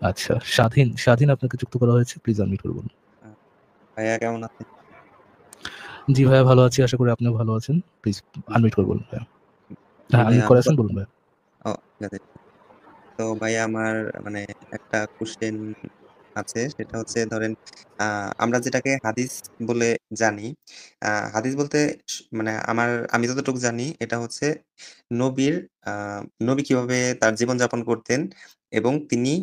আচ্ছা, স্বাধীন, স্বাধীন আপনাকে যুক্ত করা হয়েছে। প্লিজ আনমিউট করে বলুন। ভাইয়া কেমন আছেন? জি ভাইয়া ভালো আছি। আশা করি আপনিও ভালো আছেন। প্লিজ আনমিউট করে বলুন ভাইয়া। জি হ্যাঁ, ভাইয়া আনমিউট করে আমার আছেন, বলুন ভাইয়া। ঠিক আছে। তো ভাইয়া আমার মানে একটা কোশ্চেন আছে, সেটা হচ্ছে ধরেন আমরা যেটাকে হাদিস বলে জানি, হাদিস বলতে মানে আমি যতটুকু জানি এটা হচ্ছে নবীর নবী কিভাবে তার জীবনযাপন করতেন এবং তিনি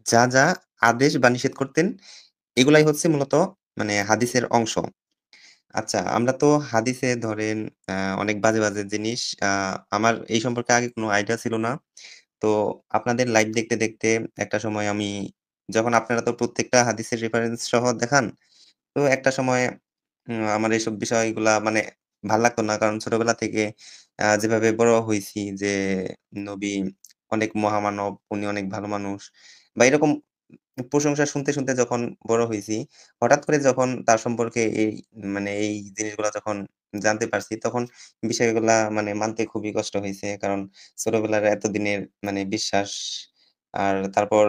যা, যা আদেশ বা নিষেধ করতেন এগুলাই হচ্ছে মূলত মানে হাদিসের অংশ। আচ্ছা, আমরা তো হাদিসে ধরেন অনেক বাজে, বাজে জিনিস আমার এই সম্পর্কে আগে কোনো আইডিয়া ছিল না। তো আপনাদের লাইভ দেখতে, দেখতে একটা সময় যখন আপনারা তো প্রত্যেকটা হাদিসের রেফারেন্স সহ দেখান। তো একটা সময় আমার এইসব বিষয়গুলা মানে ভাল লাগতো না। কারণ ছোটবেলা থেকে যেভাবে বড় হইছি যে নবী অনেক মহামানব, উনি অনেক ভালো মানুষ বা এরকম প্রশংসা শুনতে, শুনতে যখন বড় হইছি, হঠাৎ করে যখন তার সম্পর্কে মানে এই জিনিসগুলা যখন জানতে পারছি, তখন বিষয়গুলা মানে মানতে খুবই কষ্ট হইছে। কারণ ছোটবেলার এতদিনের মানে বিশ্বাস, আর তারপর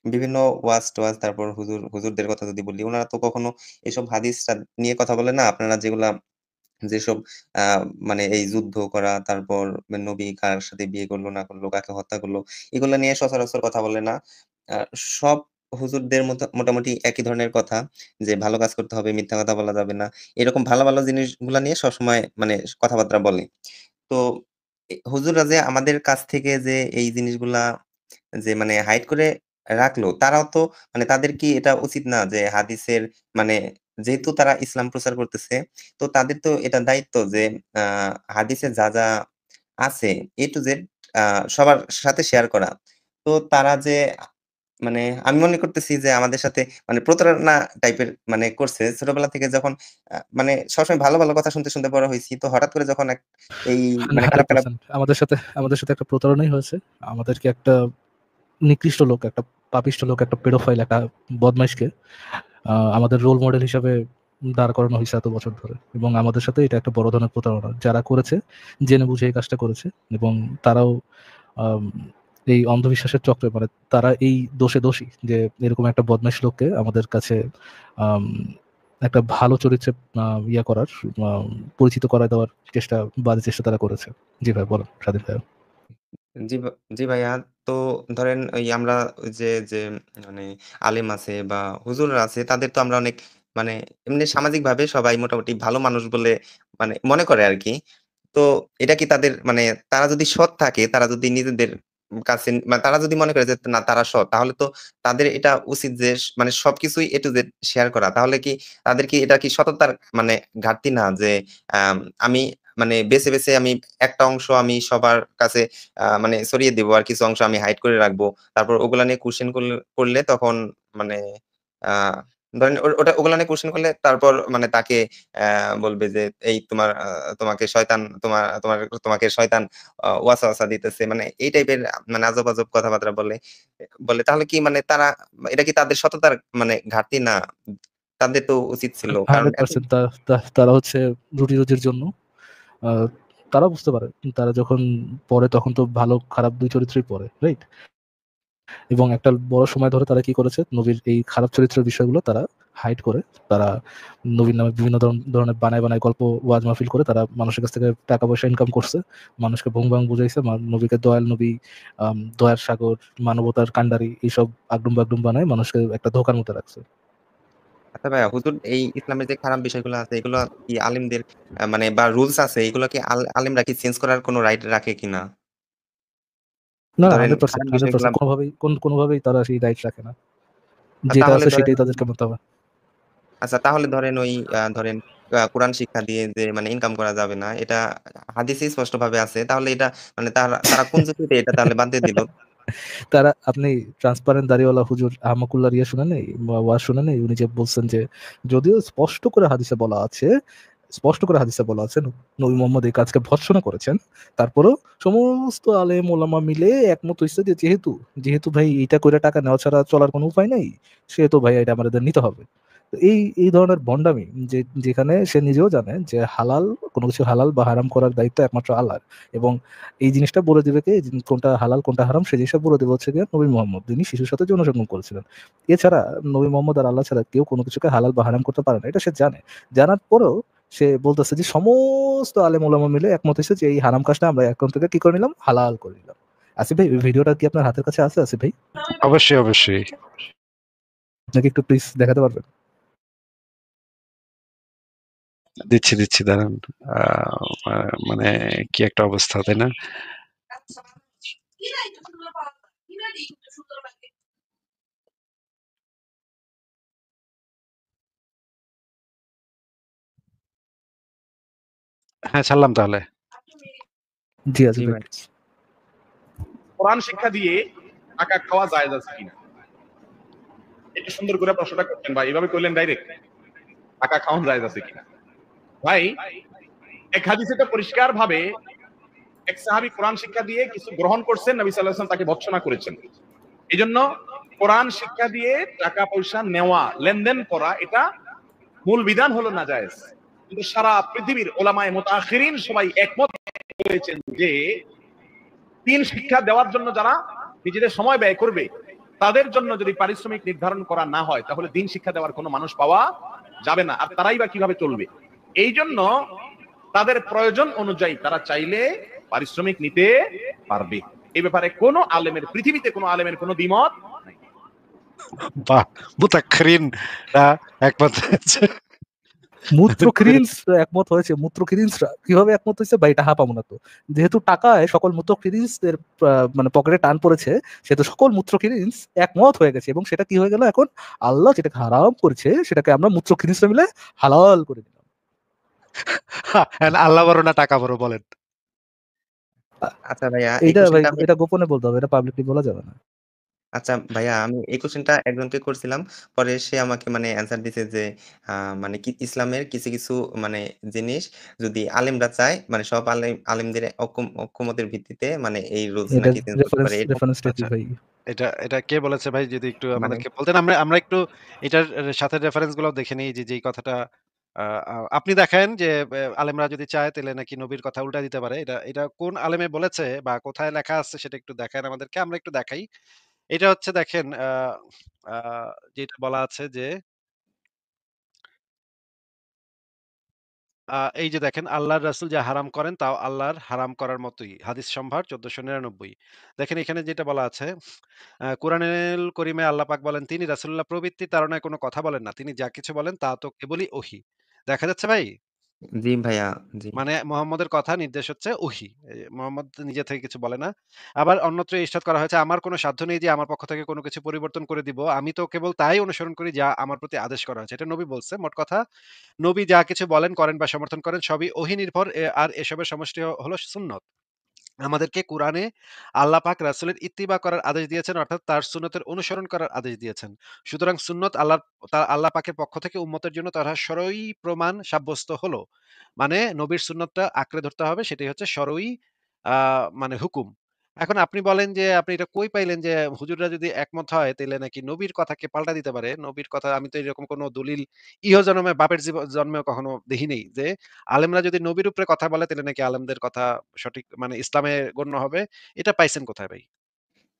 বিভিন্ন ওয়াজ-টোয়াজ, তারপর হুজুরদের কথা যদি বলি, উনারা তো কখনো এসব হাদিস নিয়ে কথা বলে না। আপনারা যেসব আ মানে এই যুদ্ধ করা, তারপর নবী কার সাথে বিয়ে করলো না করলো, কাকে হত্যা করলো, এগুলা নিয়ে সচরাচর কথা বলে না। আ সব হুজুরদের মতো মোটামুটি একই ধরনের কথা যে, ভালো কাজ করতে হবে, মিথ্যা কথা বলা যাবে না। এরকম ভালো, ভালো জিনিসগুলা নিয়ে সবসময় মানে কথাবার্তা বলে। তো হুজুররা যে আমাদের কাছ থেকে যে এই জিনিসগুলা যে মানে হাইড করে রাখলো, তারাও তো মানে তাদের কি এটা উচিত না যে হাদিসের মানে যেহেতু তারা ইসলাম প্রচার করতেছে, তো তাদের তো এটা দায়িত্ব যে আ হাদিসে যা, যা আছে A to Z আ সবার সাথে শেয়ার করা। তো তারা যে মানে আমি মনে করতেছি যে আমাদের সাথে মানে প্রতারণা টাইপের মানে করছে। ছোটবেলা থেকে যখন মানে সবসময় ভালো, ভালো কথা শুনতে, শুনতে বড় হইছি। তো হঠাৎ করে যখন এই মানে খারাপ, খারাপ 100% আমাদের সাথে একটা প্রতারণাই হয়েছে। আমাদেরকে একটা নিকৃষ্ট লোক, একটা পাপিষ্ঠ লোক, একটা পেডোফাইল, একটা বদমাইশকে আমাদের রোল মডেল হিসাবে দাঁড় করানো হইছে এত বছর ধরে। এবং আমাদের সাথে এটা একটা বড় ধরনের প্রতারণা। যারা করেছে জেনে বুঝে এই কাজটা করেছে এবং তারাও আম এই অন্ধবিশ্বাসের চক্রে মানে তারা এই দোষে দোষী যে এরকম একটা বদমাইশ লোককে আমাদের কাছে আম একটা ভালো চরিত্রে করার আ পরিচিত করায় দেওয়ার বাজে চেষ্টা তারা করেছে। জি ভাই বলেন, স্বাধীন ভাইয়া। জি, জি ভাইয়া। তো ধরেন ওই আমরা ওই যে মানে আলেম আছে বা হুজুররা আছে তাদের তো আমরা অনেক মানে এমনি সামাজিকভাবে সবাই মোটামুটি ভালো মানুষ বলে মানে মনে করে আরকি। তো এটা কি তাদের মানে তারা যদি সৎ থাকে, তারা যদি নিজেদের কাছে মানে তারা যদি মনে করে যে না তারা সৎ, তাহলে তো তাদের এটা উচিত যে মানে সবকিছুই A to Z শেয়ার করা। তাহলে কি তাদের কি এটা কি সততার মানে ঘাটতি না? যে আম আমি মানে বেছে, বেছে আমি একটা অংশ আমি সবার কাছে মানে ছড়িয়ে দিব। আর কিছু অংশ আমি হাইড করে রাখবো। তারপর ওগুলা নিয়ে কোয়েশ্চেন করলে তখন মানে আ ধরেন ওগুলা নিয়ে কোয়েশ্চেন করলে তারপর মানে তাকে বলবে যে, "এই তোমাকে শয়তান তোমাকে শয়তান ওয়াসওয়াসা দিতেছে।" মানে এই টাইপের মানে আজব, আজব কথাবার্তা বলে। তাহলে কি মানে এটা কি তাদের সততার মানে ঘাটতি না? তাদের তো উচিত ছিল। কারণ এত 100% তারা হচ্ছে রুটি-রুজির জন্য আ তারাও বুঝতে পারে। তারা যখন পড়ে তখন তো ভালো খারাপ ২ চরিত্রই পড়ে, রাইট? এবং একটা বড় সময় ধরে তারা কি করেছে? নবীর এই খারাপ চরিত্রের বিষয়গুলো তারা হাইড করে, তারা নবীর নামে বিভিন্ন ধরনের বানায়, বানায় গল্প ওয়াজ মাহফিল করে তারা মানুষের কাছ থেকে টাকা-পয়সা ইনকাম করছে। মানুষকে ভং-ভাং বুঝাইছে। নবীকে দয়াল নবী, দয়ার সাগর, মানবতার কান্ডারি এইসব আগডুম-বাগডুম বানায় মানুষকে একটা ধোঁকার মধ্যে রাখছে। আচ্ছা ভাইয়া, হুজুর এই ইসলামের যে খারাপ বিষয়গুলো আছে এগুলো কি আলিমদের মানে বা রুলস আছে এগুলো কি আলিমরা কি চেঞ্জ করার কোনো রাইট রাখে কিনা? না, না ধরেন 100% খারাপ বিষয়গুলা 100% কোনোভাবেই তারা সেই রাইট রাখে না। যেটা তাহলে আছে ধরেন সেটাই তাদেরকে মানতে হবে। আচ্ছা তাহলে ধরেন ওই ধরেন কোরআন শিক্ষা দিয়ে যে মানে ইনকাম করা যাবে না এটা হাদিসে স্পষ্টভাবে আছে। তাহলে এটা মানে তারা কোন যুক্তিতে এটা তাহলে বাদ দিয়ে দিল? আপনি ট্রান্সপারেন্ট দাড়িওয়ালা হুজুর আহমকুল্লাহর শুনেন নাই? ওয়াজ শুনেন নাই? উনি যে বলছেন যে যদিও স্পষ্ট করে হাদিসে বলা আছে নবী মোহাম্মদ এই কাজকে ভর্ৎসনা করেছেন। তারপরেও সমস্ত আলেম ওলামা মিলে একমত হইছে যে যেহেতু ভাই এইটা কইরা টাকা নেওয়া ছাড়া চলার কোনো উপায় নাই, সেহেতু ভাই এটা আমাদের নিতে হবে। তো এই ধরনের ভন্ডামি যেখানে সে নিজেও জানে যে হালাল কোনো কিছু হালাল বা হারাম করার দায়িত্ব একমাত্র আল্লাহর, এবং এই জিনিসটা বলে দিবে কে, কোনটা হালাল কোনটা হারাম সেই জিনিসটা বলে দেবে হচ্ছে গিয়ে নবী মোহাম্মদ, যিনি শিশুর সাথে যৌন সঙ্গম করেছিলেন। এছাড়া নবী মোহাম্মদ আর আল্লাহ ছাড়া কেউ কোনো কিছুকে হালাল বা হারাম করতে পারে না, এটা সে জানে। জানার পরেও সে বলতেছে যে সমস্ত আলেম ওলামা মিলে একমত হয়েছে যে এই হারাম কাজটা আমরা এখন থেকে কি করে নিলাম, হালাল করে নিলাম। আসিফ ভাই, ওই ভিডিওটা কি আপনার হাতের কাছে আছে আসিফ ভাই? অবশ্যই অবশ্যই নাকি একটু প্লিজ দেখাতে পারবেন? দিচ্ছি দিচ্ছি, দাঁড়ান। মানে কি একটা অবস্থা, তাই না? হ্যাঁ, ছাড়লাম তাহলে। জি আসিফ জি ভাই ভাই। please। কোরআন শিক্ষা দিয়ে টাকা খাওয়া জায়েজ আছে কিনা, একটু সুন্দর করে প্রশ্নটা করতেন ভাই, এভাবে করলেন ডাইরেক্ট, টাকা খাওয়ান জায়েজ আছে কিনা। ভাই, এক হাদিসে তো পরিষ্কার ভাবে এক সাহাবী কোরআন শিক্ষা দিয়ে কিছু গ্রহণ করছেন, নবী সাল্লাল্লাহু আলাইহি ওয়াসাল্লাম তাকে ভর্ৎসনা করেছেন। এই জন্য কোরআন শিক্ষা দিয়ে টাকা পয়সা নেওয়া, লেনদেন করা, এটা মূল বিধান হলো না জায়েজ। কিন্তু সারা পৃথিবীর ওলামায়ে মুতাআখিরিন সবাই একমত হয়েছেন যে দিন শিক্ষা দেওয়ার জন্য যারা নিজেদের সময় ব্যয় করবে, তাদের জন্য যদি পারিশ্রমিক নির্ধারণ করা না হয়, তাহলে দিন শিক্ষা দেওয়ার কোনো মানুষ পাওয়া যাবে না। আর তারাই বা কিভাবে চলবে? এই জন্য তাদের প্রয়োজন অনুযায়ী তারা চাইলে পারিশ্রমিক নিতে পারবে। এই ব্যাপারে কোনো আলেমের, পৃথিবীতে কোনো আলেমের কোনো দ্বিমত নাই। বাহ, মুতাক্ষরিনরা একমত হয়েছে। মূত্রখিরিন্সরা একমত হয়েছে। মূত্রখিরিন্সরা কিভাবে একমত হয়েছে বা এটা পাবো না তো, যেহেতু টাকায় সকল মূত্রখিরিন্সদের মানে পকেটে টান পড়েছে, সেহেতু সকল মূত্রখিরিন্স একমত হয়ে গেছে, এবং সেটা কি হয়ে গেল, এখন আল্লাহ যেটাকে হারাম করেছে সেটাকে আমরা মূত্রখিরিন্সরা মিলে হালাল করে দিলাম। আল্লাহ বড় না টাকা বড়, বলেন? আচ্ছা ভাইয়া, এই এইটা ভাই, কোশ্চেনটা আমি এটা গোপনে বলতে হবে, এটা পাবলিকলি বলা যাবে না। আচ্ছা ভাইয়া, আমি এই কোশ্চেনটা একজনকে করছিলাম। পরে সে আমাকে মানে অ্যান্সার দিছে যে মানে কি ইসলামের কিছু, কিছু মানে জিনিস যদি আলেমরা চায়, মানে সব আলেমদের ঐকমত্যের ভিত্তিতে মানে এই রুলস এটা নাকি চেঞ্জ করতে পারে। এরকম রেফারেন্সটা কি আচ্ছা, ভাই? এটা কে বলেছে ভাই? যদি একটু মানে আমাদেরকে বলতেন, আমরা আমরা একটু এটার সাথে রেফারেন্স গুলো দেখে নিই, যে যেই কথাটা আপনি দেখেন যে আলেমরা যদি চায় তাহলে নাকি নবীর কথা উল্টা দিতে পারে। এটা এটা কোন আলেমে বলেছে বা কোথায় লেখা আছে সেটা একটু দেখান আমাদেরকে, আমরা একটু দেখাই। এটা হচ্ছে দেখেন, যেটা বলা আছে যে এই যে দেখেন, আল্লাহর রাসূল যা হারাম করেন তাও আল্লাহর হারাম করার মতোই। হাদিস সম্ভার ১৪৯৯। দেখেন এখানে যেটা বলা আছে, কুরআনুল করিমে আল্লাহ পাক বলেন, তিনি রাসূলুল্লাহ প্রবৃত্তির তাড়নায় কোনো কথা বলেন না। তিনি যা কিছু বলেন তা তো কেবলই ওহী। দেখা যাচ্ছে ভাই? জি ভাইয়া, জি। মানে মুহাম্মদের কথা নির্দেশ হচ্ছে ওহী। মুহাম্মদ নিজে থেকে কিছু বলে না। আবার অন্যত্র ইরশাদ করা হয়েছে, আমার কোনো সাধ্য নেই যে আমার পক্ষ থেকে কোনো কিছু পরিবর্তন করে দিব। আমি তো কেবল তাই অনুসরণ করি যা আমার প্রতি আদেশ করা হয়েছে। এটা নবী বলছে। মোট কথা, নবী যা কিছু বলেন, করেন বা সমর্থন করেন সবই ওহী নির্ভর। আর এসবের সমষ্টি হলো সুন্নত। আমাদেরকে কুরআনে আল্লাহ পাক রাসূলের ইত্তিবা করার আদেশ দিয়েছেন, অর্থাৎ তার সুন্নতের অনুসরণ করার আদেশ দিয়েছেন। সুতরাং সুন্নত আল্লাহ পাকের পক্ষ থেকে উম্মতের জন্য তারা সরই প্রমাণ সাব্যস্ত হলো। মানে নবীর সুন্নতটা আঁকড়ে ধরতে হবে, সেটাই হচ্ছে সরই মানে হুকুম। এখন আপনি বলেন যে আপনি এটা কই পাইলেন যে হুজুররা যদি একমত হয় তাইলে নাকি নবীর কথাকে পাল্টা দিতে পারে? নবীর কথা আমি তো এরকম কোনো দলিল ইহজন্মে বাপের জন্মেও কখনো দেখি নাই যে আলেমরা যদি নবীর উপরে কথা বলে তাহলে নাকি আলেমদের কথা সঠিক মানে ইসলামে গণ্য হবে। এটা পাইছেন কোথায় ভাই?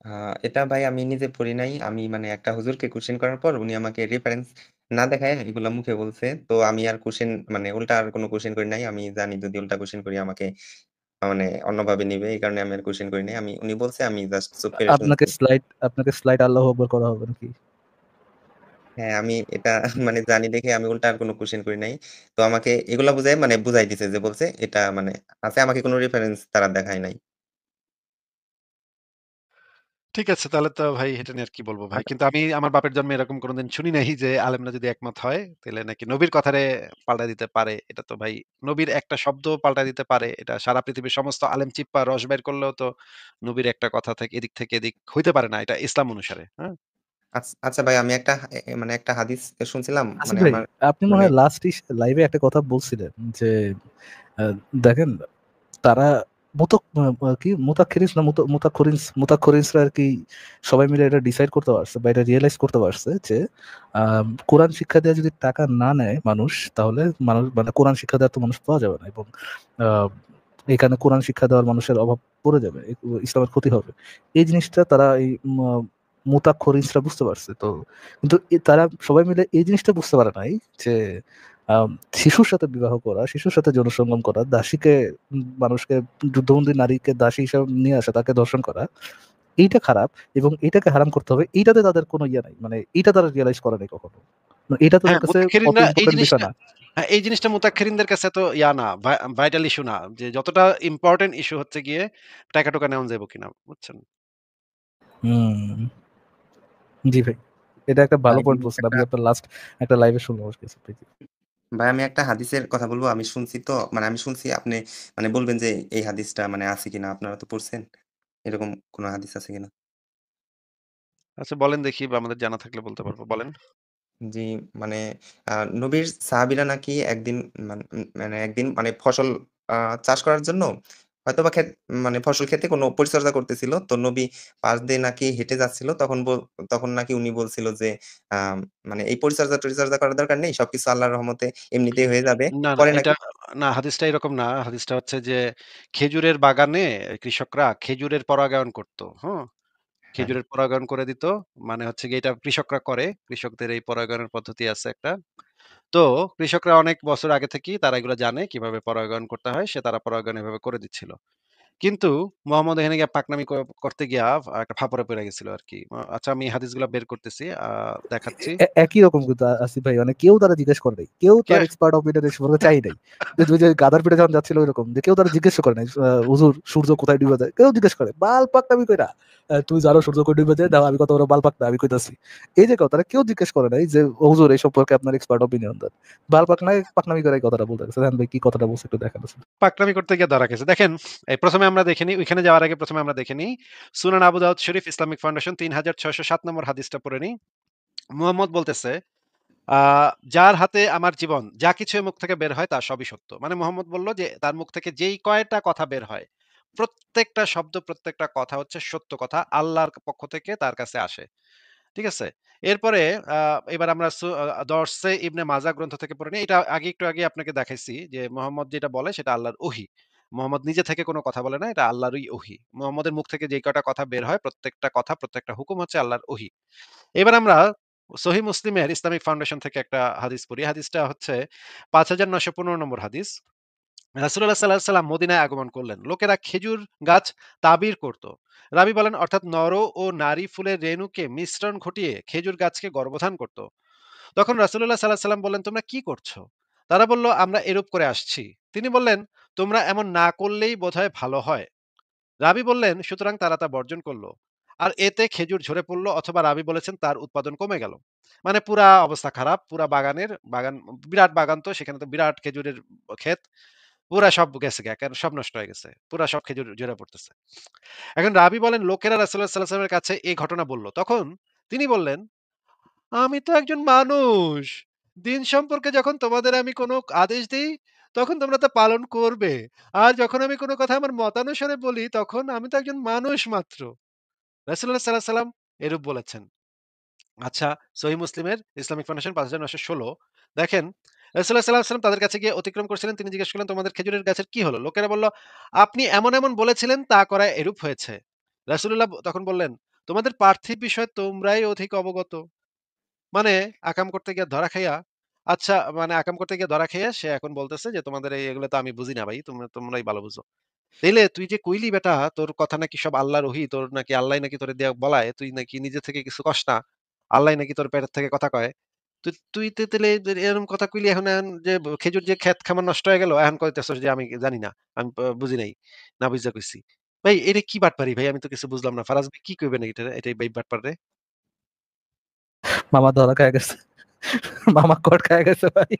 আ এটা ভাই আমি নিজে পড়ি নাই। আমি মানে একটা হুজুরকে কোয়েশ্চেন করার পর উনি আমাকে রেফারেন্স না দেখায় এগুলা মুখে বলছে। তো আমি আর কোয়েশ্চেন মানে উল্টা আর কোনো কোয়েশ্চেন করি নাই। আমি জানি যদি উল্টা কোয়েশ্চেন করি আমাকে মানে অন্যভাবে নিবে। এই কারণে আমি আর কোয়েশ্চেন করি নাই। উনি বলছে আমি জাস্ট চুপ করে শুনছি। আপনাকে স্লাইড আল্লাহু আকবার করা হবে নাকি? হ্যাঁ, আমি এটা মানে জানি দেখে আমি উল্টা আর কোনো কোয়েশ্চেন করি নাই। তো আমাকে এগুলা বুঝায় মানে বুঝাই দিছে যে বলছে এটা মানে আছে, আমাকে কোনো রেফারেন্স তারা দেখায় নাই। ঠিক আছে, তাহলে তো ভাই এটা নিয়ে আর কি বলব ভাই। আচ্ছা, কিন্তু আমি আমার বাপের জন্মে এরকম কোনদিন শুনি নাই যে আলেমরা যদি একমত হয় তাইলে নাকি নবীর কথারে পাল্টা দিতে পারে। এটা তো ভাই নবীর একটা শব্দ পাল্টা দিতে পারে। এটা সারা পৃথিবীর সমস্ত আলেম চিপ্পা রস বের করলেও তো নবীর একটা কথা থেকে এদিক থেকে এদিক হইতে পারে না। এটা ইসলাম অনুসারে। হ্যাঁ? আচ্ছা ভাই, আমি একটা মানে একটা হাদিস শুনছিলাম আসিফ মানে ভাই, আমার আপনি মনে মানে হয় লাইভে একটা কথা বলছিলেন যে দেখেন, তারা মুতাক্ষরিনসরা আর কি সবাই মিলে এটা ডিসাইড করতে পারছে বা এটা রিয়েলাইজ করতে পারছে যে কোরআন শিক্ষা দেওয়া যদি টাকা না নেয় মানুষ, তাহলে মানুষ মানে কোরআন শিক্ষা দেওয়ার তো মানুষ পাওয়া যাবে না, এবং আহ, এখানে কোরআন শিক্ষা দেওয়ার মানুষের অভাব পড়ে যাবে, ইসলামের ক্ষতি হবে। এই জিনিসটা তারা এই মুতাক্ষরিনসরা বুঝতে পারছে। তো কিন্তু তারা সবাই মিলে এই জিনিসটা বুঝতে পারে নাই যে আম, শিশুর সাথে বিবাহ করা, শিশুর সাথে যৌনসঙ্গম করা, দাসীকে মানুষকে যুদ্ধবন্দী নারীকে দাসী হিসাবে নিয়ে আসা, তাকে দর্শন করা, এইটা খারাপ এবং এটাকে হারাম করতে হবে। এইটাতে তাদের কোনো ইয়ে নাই, মানে এইটা তারা রিয়েলাইজ করে নাই কখনো। মানে এটা তাদের হ্যাঁ, কাছে অত মুতাক্ষরিনরা এই ইম্পর্টেন্ট বিষয় জিনিসটা না। হ্যাঁ, এই জিনিসটা মুতাক্ষরিনদের কাছে তো ইয়া না, ভাইটাল ইস্যু না। যে যতটা ইম্পোর্টেন্ট ইস্যু হচ্ছে গিয়ে টাকা-টুকা নেওয়া যাবে কিনা, বুঝছেন? হুম, জি ভাই, এটা একটা ভালো ভাই পয়েন্ট বলছেন। একটা আমি আপনার লাস্ট একটা লাইভে শুনলাম আর কি। ভাই আমি একটা হাদিসের কথা বলবো। আমি শুনছি তো, মানে আমি শুনছি, আপনি মানে বলবেন যে এই হাদিসটা মানে আছে কিনা, আপনারা তো পড়ছেন। এরকম কোন হাদিস আছে কিনা? আচ্ছা বলেন দেখি, বা আমাদের জানা থাকলে বলতে পারবো। বলেন। জি, মানে নবীর সাহাবীরা নাকি একদিন মানে একদিন মানে ফসল আ চাষ করার জন্য হয়তোবা মানে ফসল ক্ষেতে কোনো পরিচর্যা করতেছিল। তো নবী পাশ দিয়ে নাকি হেঁটে যাচ্ছিল। তখন নাকি উনি বলছিল যে আ মানে এই পরিচর্যা-টরিচর্যা করার দরকার নেই। সবকিছু আল্লাহর রহমতে এমনিতেই হয়ে যাবে। না, পরে এটা নাকি না, হাদিসটা এরকম না। হাদিসটা হচ্ছে যে খেজুরের বাগানে কৃষকরা খেজুরের পরাগায়ন করত। হ্যাঁ? হ্যাঁ, খেজুরের পরাগায়ন করে দিত। মানে হচ্ছে গিয়ে এটা কৃষকরা করে। কৃষকদের এই পরাগায়নের পদ্ধতি আছে একটা। তো কৃষকরা অনেক বছর আগে থেকেই তারা এগুলো জানে কিভাবে পরাগায়ন করতে হয়। তারা পরাগায়ন এভাবে করে দিচ্ছিল। কিন্তু মোহাম্মদ এখানে গিয়ে পাকনামি করতে গিয়া একটা ফাপড়ে পইড়া গেছিল আরকি। আচ্ছা আমি হাদিসগুলা বের করতেছি, দেখাচ্ছি। একই রকম কিন্তু আসিফ ভাই, মানে কেউ তারা জিজ্ঞেস করে নাই, কেউ কে তার এক্সপার্ট অপিনিয়ন সম্পর্কে চাই নাই। যে গাদার পিঠে যখন যাচ্ছিল ওইরকম, যে কেউ তারা জিজ্ঞেস করে নাই হুজুর সূর্য কোথায় ডুবে যায়, কেউ জিজ্ঞেস করে বাল পাকনামি কইরা তুই জানো সূর্য কই ডুবে যায়, দাও আমি কত বড় বাল পাকনা আমি কইতাছি। এই যে কথাটা কেউ জিজ্ঞেস করে নাই যে হুজুর এই সম্পর্কে আপনার এক্সপার্ট অপিনিয়ন দেন। বাল পাকনায় পাকনামি করে এই কথাটা বলতে গেছে। দেখেন ভাই কি কথাটা বলছে একটু দেখেন। পাকনামি করতে গিয়ে ধরা খেয়েছে। দেখেন, এই ১ম এ আমরা দেখে নিই, ওইখানে যাওয়ার আগে ১ম এ আমরা দেখে নিই। সুনান আবু দাউদ শরীফ ইসলামিক ফাউন্ডেশন ৩৬০৭ নম্বর হাদিসটা পড়ে নিই। মুহাম্মদ বলতেছে, আ যার হাতে আমার জীবন, যা কিছু এর মুখ থেকে বের হয় তা সবই সত্য। মানে মুহাম্মদ বলল যে তার মুখ থেকে যেই কয়টা কথা বের হয়, প্রত্যেকটা শব্দ, প্রত্যেকটা কথা হচ্ছে সত্য কথা। আল্লাহর পক্ষ থেকে তার কাছে আসে। ঠিক আছে? এরপরে আ এবার আমরা দরসে ইবনে মাজা গ্রন্থ থেকে পড়ে নিই। এটা একটু আগে আপনাকে দেখাইছি যে মোহাম্মদ যেটা বলে সেটা আল্লাহর ওহী। মোহাম্মদ নিজে থেকে কোনো কথা বলে না। এটা আল্লাহরই ওহী। মোহাম্মদের মুখ থেকে যে কয়টা কথা বের হয়, প্রত্যেকটা কথা, প্রত্যেকটা হুকুম হচ্ছে আল্লাহর ওহী। এবার আমরা সহিহ মুসলিমের ইসলামিক ফাউন্ডেশন থেকে একটা হাদিস পড়ি। হাদিসটা হচ্ছে ৫৯১৫ নম্বর হাদিস। রাসূলুল্লাহ সাল্লাল্লাহু আলাইহি সাল্লাম মদিনায় আগমন করলেন। লোকেরা খেজুর গাছ তাবির করত। রাবী বলেন, অর্থাৎ নর ও নারী ফুলের রেণুকে মিশ্রণ ঘটিয়ে খেজুর গাছকে গর্ভধান করত। তখন রাসূলুল্লাহ সাল্লাল্লাহু আলাইহি সাল্লাম বললেন, তোমরা কি করছো? তারা বলল, আমরা এরূপ করে আসছি। তিনি বললেন, তোমরা এমন না করলেই বোধহয় ভালো হয়। রাবী বললেন, সুতরাং তারা তা বর্জন করলো। আর এতে খেজুর ঝরে পড়লো, অথবা রাবী বলেছেন তার উৎপাদন কমে গেল। মানে পুরা অবস্থা খারাপ। পুরা বাগান, বিরাট বাগান, তো সেখানে তো বিরাট খেজুরের ক্ষেত। পুরা সব গেছে গা, একেবারে সব নষ্ট হয়ে গেছে। পুরা সব খেজুর ঝরে পড়তেছে। এখন রাবী বলেন, লোকেরা রাসূলুল্লাহ সাল্লাল্লাহু আলাইহি ওয়াসাল্লামের কাছে এই ঘটনা বলল। তখন তিনি বললেন, আমি তো একজন মানুষ। দিন সম্পর্কে যখন তোমাদের আমি কোনো আদেশ দেই, তখন তোমরা তা পালন করবে। আর যখন আমি কোনো কথা আমার মতানুসারে বলি, তখন আমি তো একজন মানুষ মাত্র। রাসূলুল্লাহ সাল্লাল্লাহু আলাইহি ওয়াসাল্লাম এরূপ বলেছেন। আচ্ছা, সহিহ মুসলিমের ইসলামিক ফাউন্ডেশন ৫৯১৬ দেখেন, রাসূলুল্লাহ সাল্লাল্লাহু আলাইহি ওয়াসাল্লাম তাদের কাছে গিয়ে অতিক্রম করছিলেন। তিনি জিজ্ঞেস করলেন, তোমাদের খেজুরের গাছের কি হলো? লোকেরা বলল, আপনি এমন বলেছিলেন, তা করায় এরূপ হয়েছে। রাসূলুল্লাহ তখন বললেন, তোমাদের পার্থিব বিষয়ে তোমরাই অধিক অবগত। মানে আকাম করতে গিয়ে ধরা খাইয়া, আচ্ছা মানে আকাম করতে গিয়ে ধরা খাইয়া সে এখন বলতেছে যে তোমাদের এগুলো তো আমি বুঝি না ভাই, তোমরাই ভালো বুঝো। তাইলে তুই যে কইলি বেটা তোর কথা নাকি সব আল্লাহর ওহী, তোর নাকি আল্লাহ নাকি তোরে দিয়া বলায়, তুই নাকি নিজে থেকে কিছু কস না। আল্লাহ নাকি তোর পেটের থেকে কথা কয়। তুই তুই তো তাইলে এরকম কথা কইলি, এখন যে খেজুর যে ক্ষেত খামার নষ্ট হয়ে গেল, এখন কইতেছস যে আমি জানি না। আমি বুঝি নাই। না বুইঝা কইছি। ভাই এটা কি বাটপারি ভাই, আমি তো কিছু বুঝলাম না। ফারাজ ভাই কি কইবেন এটাই ভাই বাটপারে? মামা ধরা খায় গেছে, মামা কট খায় গেছে ভাই।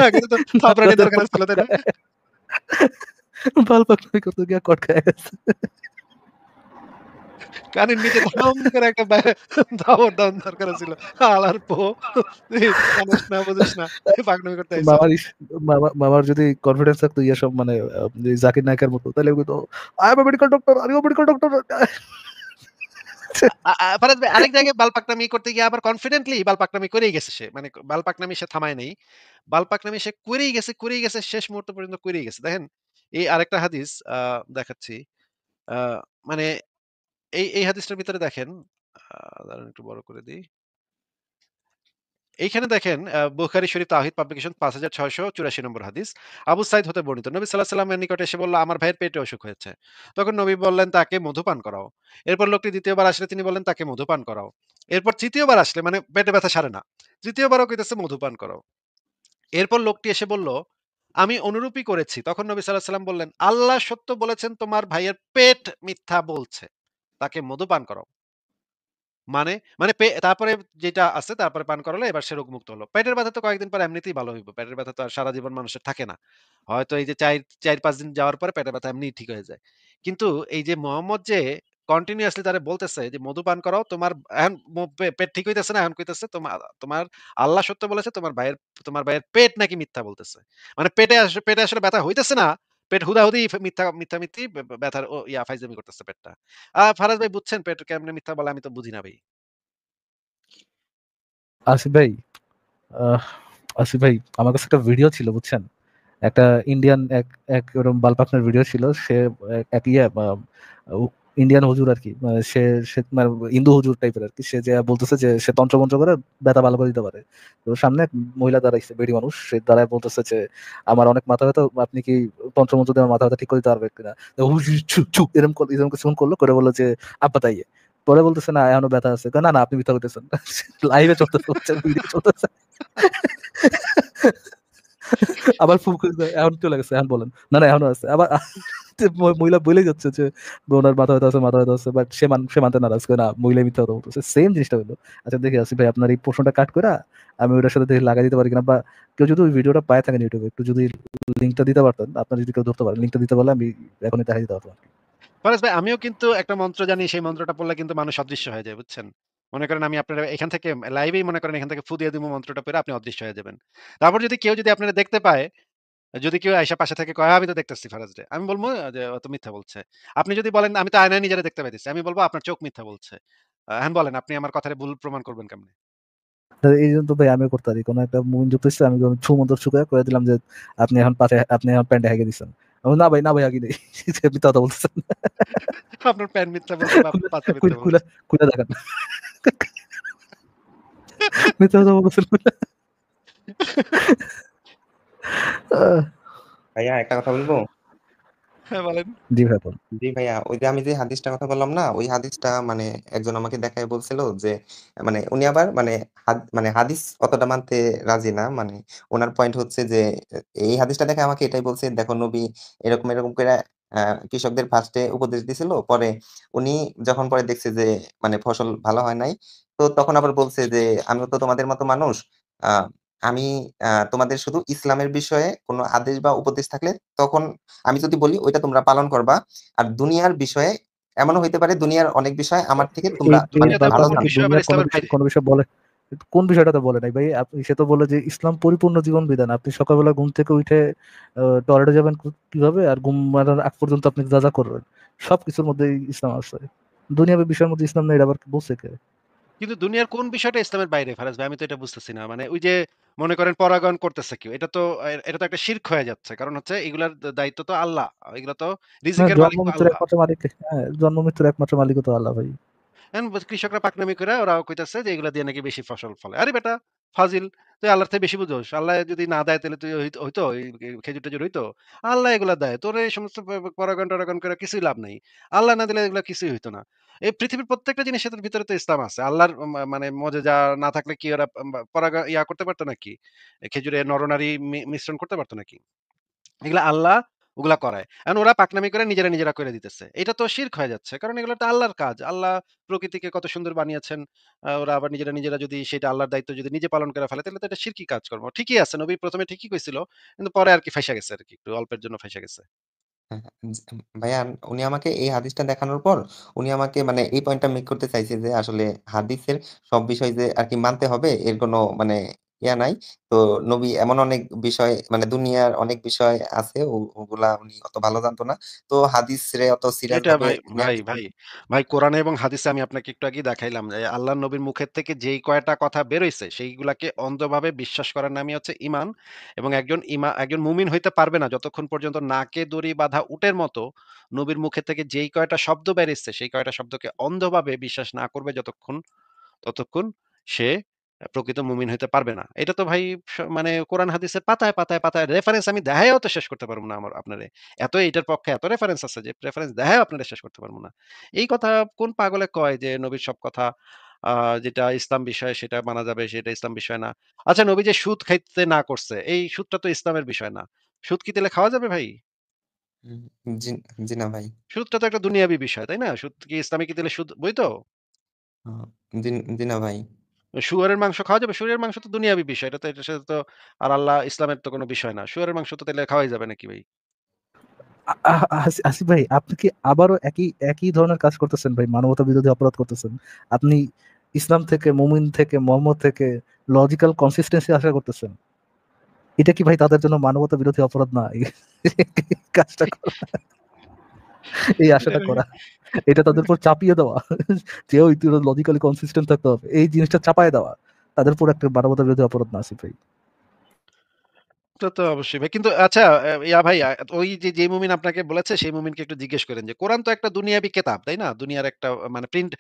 আগে তো থাপড়ানি আপনাদের দরকার ছিল, তাই না? বাল পাকনামি করতে গিয়ে কট খায় গেছে। কানের নিচে ধম করে একটা দাবর দান দরকার ছিল। হালার পো তুই জানিস না, বুঝিস না। তুই পাগলামি করতে আইছ। মামার মামার যদি কনফিডেন্স থাকতো ইয়ে সব মানে জাকির নায়কের মতো তাহলে বলতো I am medical doctor, I am medical doctor. Faraz ভাই আরেক জায়গায় বালপাকনামি করতে গিয়ে আবার কনফিডেন্টলি বালপাকনামি করেই গেছে সে। মানে বালপাকনামি সে থামায় নাই। বালপাকনামি সে করেই গেছে শেষ মুহূর্ত পর্যন্ত করেই গেছে। দেখেন এই আরেকটা হাদিস দেখাচ্ছি। আ মানে এই হাদিসটার ভিতরে দেখেন দাঁড়ান একটু বড় করে দেই। এইখানে দেখেন বুখারী শরীফ তাওহীদ পাবলিকেশন ৫৬৮৪ নম্বর হাদিস। আবু সাঈদ হতে বর্ণিত। নবী সাল্লাল্লাহু আলাইহি ওয়াসাল্লামের নিকটে এসে বলল, "আমার ভাইয়ের পেটে অসুখ হয়েছে।" তখন নবী বললেন, "তাকে মধু পান করাও।" এরপর লোকটি ২য় বার আসলে তিনি বললেন, "তাকে মধু পান করাও।" এরপর ৩য় বার আসলে মানে পেটে ব্যথা সারে না। ৩য় বারও কইতেছে, "মধু পান করাও।" এরপর লোকটি এসে বলল, "আমি অনুরূপই করেছি।" তখন নবী সাল্লাল্লাহু আলাইহি ওয়াসাল্লাম বললেন, "আল্লাহ সত্য বলেছেন, তোমার ভাইয়ের পেট মিথ্যা বলছে। তাকে মধু পান করাও।" মানে, মানে তারপরে যেটা আছে তারপরে পান করালো এবার সে রোগমুক্ত হলো। পেটের ব্যথা তো কয়েকদিন পরে এমনিতেই ভালো হইব। পেটের ব্যথা তো আর সারা জীবন মানুষের থাকে না। হয়তো এই যে ৪-৫ দিন যাওয়ার পরে পেটের ব্যথা এমনিই ঠিক হয়ে যায়। কিন্তু এই যে মোহাম্মদ যে কন্টিনিউয়াসলি তারে বলতেছে যে মধু পান করাও তোমার এখন পেট ঠিক হইতেছে না এখন কইতেছে তোমার আল্লাহ সত্য বলেছে তোমার ভাইয়ের পেট নাকি মিথ্যা বলতেছে। মানে পেটে আসলে ব্যথা হইতেছে না। পেট হুদাহুদি মিথ্যামিথ্যি ব্যথার ফাইজলামি করতেছে পেটটা। ফারাজ ভাই বুঝছেন পেট কেমনে মিথ্যা বলে? আমি তো বুঝি না ভাই। আসিফ ভাই, আহ, আসিফ ভাই আমার কাছে একটা ভিডিও ছিল বুঝছেন, একটা ইন্ডিয়ান এক এক ওরকম বালপাকনার ভিডিও ছিল। সে এক ইয়ে ইন্ডিয়ান হুজুর আর কি, মানে সে সে মানে হিন্দু হুজুর টাইপের আর কি। সে যে বলতেছে যে সে তন্ত্র করে ব্যথা ভালো করে দিতে পারে। তো সামনে এক মহিলা দাঁড়াইছে, বেডি মানুষ, সে দাঁড়ায় বলতেছে যে আমার অনেক মাথা ব্যথা, আপনি কি তন্ত্র দিয়ে আমার মাথা ব্যথা ঠিক করে দিতে পারবেন কিনা? তো এরকম কিছুক্ষণ করলো, করে বললো যে আব্বা তাইয়ে। পরে বলতেছে না এখনো ব্যথা আছে। কয়, না না আপনি মিথ্যা করতেছেন। লাইভে চলতেছে, ভিডিও চলতেছে। আবার ফুক করে দেয়, এখন চলে গেছে, এখন বলেন। না না এখনো আছে। আবার মহিলা বলেই যাচ্ছে যে ওনার মাথা ব্যথা আছে, মাথা ব্যথা আছে, বাট সে মানতে নারাজ করে, না মহিলা মিথ্যা কথা বলতেছে। সেম জিনিসটা হলো। আচ্ছা দেখি আসি ভাই আপনার এই প্রশ্নটা কাট করে আমি ওটার সাথে দেখি লাগাই দিতে পারি কিনা, বা কেউ যদি ওই ভিডিওটা পায় থাকেন ইউটিউবে, একটু যদি লিঙ্কটা দিতে পারতেন, আপনার যদি কেউ ধরতে পারেন লিঙ্কটা দিতে পারলে আমি এখনই দেখাই দিতে পারতাম। ফারাজ ভাই আমিও কিন্তু একটা মন্ত্র জানি, সেই মন্ত্রটা পড়লে কিন্তু মানুষ অদৃশ্য হয়ে যায়, বুঝছেন? মনে করেন আমি আপনার এখান থেকে লাইভেই মনে করেন এখান থেকে ফু দিয়ে দিব মন্ত্রটা পড়ে আপনি অদৃশ্য হয়ে যাবেন। তারপর যদি কেউ আপনারা দেখতে পায়, যদি কেউ আইসা পাশে থেকে কয়, "আমি তো দেখতেছি ফারাজরে।" আমি বলব যে, "ও তো মিথ্যা বলছে।" আপনি যদি বলেন, "আমি তো আয়নায় নিজেরে দেখতে পাইতেছি।" আমি বলব, "আপনার চোখ মিথ্যা বলছে।" এখন বলেন আপনি আমার কথাটা ভুল প্রমাণ করবেন কেমনে? তো এই জন্য তো ভাই আমিও করতে পারি, কোনো একটা মুভিন যুক্ত হচ্ছে, আমি ছু মন্তর ছুকে করে দিলাম যে আপনি এখন প্যান্টে হেগে দিচ্ছেন। আমি বললাম, না ভাই না ভাই আগে নেই। মিথ্যা কথা বলতেছেন। আপনার প্যান্ট মিথ্যা বলছে বা আপনার পাছা মিথ্যা খুলে বলছে। খুলে দেখান। মিথ্যা কথা বলতেছেন। আহ, ভাইয়া একটা কথা বলবো? হ্যাঁ, বলেন। জি ভাই বল। জি ভাইয়া, ওই যে আমি যে হাদিসটার কথা বললাম না, ওই হাদিসটা মানে একজন আমাকে দেখায় বলছিল যে মানে উনি আবার মানে মানে হাদিস অতটা মানতে রাজি না। মানে উনার পয়েন্ট হচ্ছে যে এই হাদিসটা দেখে আমাকে এটাই বলছে, "দেখো নবী এরকম করে আ কৃষকদের ফার্স্টে উপদেশ দিছিল। পরে উনি যখন পরে দেখছে যে মানে ফসল ভালো হয় নাই, তো তখন আবার বলছে যে, 'আমিও তো তোমাদের মতো মানুষ। আ আমি তোমাদের শুধু ইসলামের বিষয়ে কোনো আদেশ বা উপদেশ থাকলে তখন আমি যদি বলি ওইটা তোমরা পালন করবা। আর দুনিয়ার বিষয়ে এমনও হইতে পারে দুনিয়ার অনেক বিষয় আমার থেকে তোমরা এই মানে দুনিয়াতে ভালো কোন জানো।" বিষয় আবার দুনিয়ার ইসলামের বাইরে? কোনো বিষয় বলে, কোন বিষয়টা তো বলে নাই ভাই। আপনি সে তো বলে যে ইসলাম পরিপূর্ণ জীবন বিধান। আপনি সকালবেলা ঘুম থেকে উঠে টয়লেটে যাবেন কিভাবে, আর ঘুম মারার আগ পর্যন্ত আপনি যা যা করবেন সবকিছুর মধ্যে ইসলাম আছে। দুনিয়াবী বিষয়ের মধ্যে ইসলাম নেই, এটা আবার বলছে কে? কিন্তু দুনিয়ার কোন বিষয়টা ইসলামের বাইরে ফারাজ ভাই? আমি তো এটা বুঝতেছি না। মানে ওই যে মনে করেন পরাগায়ন করতেছে কেউ। এটা তো একটা শিরক হয়ে যাচ্ছে। কারণ হচ্ছে এগুলার দায়িত্ব তো আল্লাহ। এগুলা তো না, রিজিকের জন্ম মালিক তো মৃত্যুর আল্লাহ। একমাত্র মালিক, হ্যাঁ জন্ম মৃত্যুর একমাত্র মালিকও তো আল্লাহ ভাই। এখন কৃষকরা পাকনামি করে ওরা কইতাছে যে এগুলা দিয়ে নাকি বেশি ফসল ফলে। আরে বেটা ফাজিল! তুই আল্লাহর থেকে বেশি বুঝোস। আল্লাহ যদি না দেয় তাহলে তুই হইতো এই খেজুর-টেজুর হইতো? আল্লাহ এগুলা দেয়। তোর এই সমস্ত পরাগান-টরাগান করে কিছুই লাভ নাই। আল্লাহ না দিলে এগুলা কিছুই হইতো না। এই পৃথিবীর প্রত্যেকটা জিনিসের ভিতরে তো ইসলাম আছে। আল্লাহর মানে মজেজা না থাকলে কি ওরা করতে পারত নাকি? খেজুরে নরনারী মিশ্রণ করতে পারত নাকি? এগুলা আল্লাহ ওগুলা করায়। এখন ওরা পাকনামি করে নিজেরা করে দিতেছে। এটা তো শিরক হয়ে যাচ্ছে। কারণ এগুলো তো আল্লাহর কাজ। আল্লাহ প্রকৃতিকে কত সুন্দর বানিয়েছেন। ওরা আবার নিজেরা যদি সেটা আল্লাহর দায়িত্ব যদি নিজে পালন করে ফেলে তাহলে তো এটা শিরকি কাজকর্ম। ঠিকই আছে নবী ১ম এ ঠিকই কইছিল। কিন্তু পরে আরকি ফাইসা গেছে আরকি। একটু অল্পের জন্য ফাইসা গেছে। হ্যাঁ, ভাইয়া উনি আমাকে এই হাদিসটা দেখানোর পর উনি আমাকে মানে এই পয়েন্টটা মেক করতে চাইছে যে আসলে হাদিসের সব বিষয় যে আরকি মানতে হবে এর কোনো মানে ইয়া নাই। তো নবী এমন অনেক বিষয় মানে দুনিয়ার অনেক বিষয় আছে ওগুলা উনি অত ভালো জানতো না। তো হাদিসরে অত সিরিয়াস এটা ভাবে ভাই, নেয়া ভাই, ঠিক ভাই, ভাই কোরআনে এবং হাদিসে আমি আপনাকে একটু আগেই দেখাইলাম যে আল্লাহর নবীর মুখের থেকে যেই কয়টা কথা বেরইছে সেইগুলাকে অন্ধভাবে বিশ্বাস করার নামই হচ্ছে ঈমান। এবং একজন মুমিন হইতে পারবে না যতক্ষণ পর্যন্ত নাকে দড়ি বাঁধা উটের মতো নবীর মুখের থেকে যেই কয়টা শব্দ বেরিচ্ছে সেই কয়টা শব্দকে অন্ধভাবে বিশ্বাস না করবে ততক্ষণ সে প্রকৃত মুমিন হইতে পারবে না। এটা তো ভাই মানে কোরআন হাদিসের পাতায় রেফারেন্স আমি দেখাইয়াও তো শেষ করতে পারব না আপনারে। এত এইটার পক্ষে এত রেফারেন্স আছে যে রেফারেন্স দেখাইয়াও আপনারে শেষ করতে পারব না। এই কথা কোন পাগলে কয় যে নবীর সব কথা যেটা ইসলাম বিষয় সেটা মানা যাবে, সেটা ইসলাম বিষয় না। আচ্ছা নবী যে সুদ খাইতে না করছে, এই সুদটা তো ইসলামের বিষয় না। সুদ কি তাইলে খাওয়া যাবে ভাই? হুম, জি, জি না ভাই। সুদটা তো একটা দুনিয়াবি বিষয়, তাই না? সুদ কি ইসলামে কি তাইলে সুদ বৈধ? আ জি, জি না ভাই। শুয়োরের মাংস খাওয়া যাবে? শুয়োরের মাংস তো দুনিয়াবি বিষয়। এটার সাথে তো আর আল্লাহ ইসলামের তো কোন বিষয় না। শুয়োরের মাংস তো তাইলে খাওয়াই যাবে নাকি ভাই? আসিফ ভাই, আপনি কি আবারও একই একই ধরনের কাজ করতেছেন ভাই? মানবতা বিরোধী অপরাধ করতেছেন আপনি। ইসলাম থেকে, মুমিন থেকে, মোহাম্মদ থেকে লজিক্যাল কনসিস্টেন্সি আশা করতেছেন। এটা কি ভাই তাদের জন্য মানবতা বিরোধী অপরাধ না? এই কাজটা করা, এই আশাটা করা, এটা তাদের উপর চাপিয়ে দেওয়া যে ওই লজিক্যালি কনসিস্টেন্ট থাকতে হবে, এই জিনিসটা চাপায় দেওয়া তাদের উপর একটা মানবতা বিরোধী অপরাধ না আসিফ ভাই? এটা তো অবশ্যই ভাই। কিন্তু আচ্ছা ইয়া ভাই ওই যে মুমিন আপনাকে বলেছে সেই মুমিনকে একটু জিজ্ঞেস করেন যে কোরআন তো একটা দুনিয়াবি কেতাব, তাই না? দুনিয়ার একটা মানে প্রিন্ট